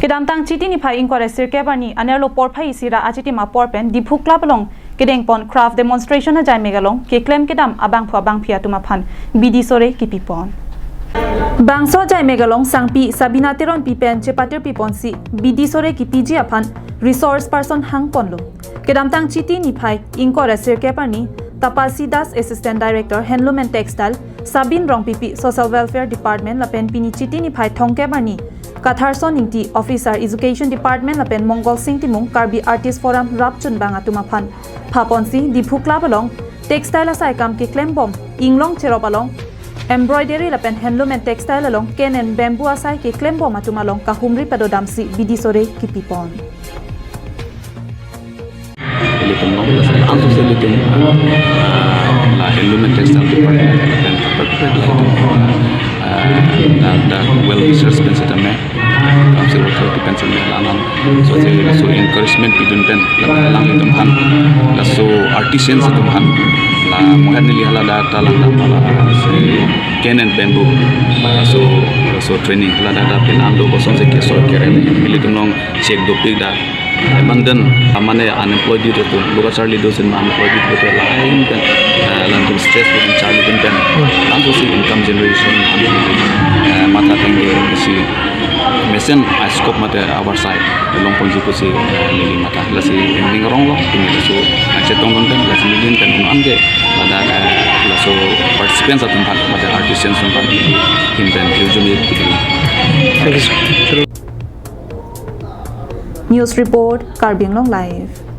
Kedam tang chiti ni phai inquire sirke bani anerlo por phai sira achiti ma por pen di phuk klapalong kedeng pon craft demonstration ajaimek along ke claim kedam abang phwa bang phia tuma phan bidi sore ki pipon bangso ajaimek along sangpi sabina teron pipen chepatir pipon si bidi sore ki piji aphan resource person hang ponlo kedam tang chiti ni phai inquire sirke bani Tapasi Das Assistant Director Handloom and Textile Sabin Rong Pipi Social Welfare Department lapen pini chiti ni phai thongke bani Katharson Ningti Officer Education Department lapen Mongol Singh Timung Karbi Artist Forum Rapchun banga tuma phan Phaponsi Diphukla balong Textile asai kam ke claim bomb Inglong Cherobalong Embroidery lapen Handloom and Textile along Ken and Bamboo asai ke claim bomb atumalong kahumri pedodamsi bidisore kipipon la Handloom and Textile Department dan well research pen seta me council authority pen seta lanan so encouragement bidun pen lang lidum han la so artisans lidum han la mohan ni hala da talang la Ken and Bamboo so training hala da pen ando boson se ke so keren lidum long check do da Mandan amane unemployed itu luka Charlie dosen unemployed itu lain kan lantum stress bukan Charlie kan langsung si income generation mata tinggi si mesin scope mata our side long ponji ko si lili mata lasi ending rong lo ini so cetong nonton lasi million kan angge ada laso participants atau tempat mata artisans tempat himpen usually News Report Karbinglong Live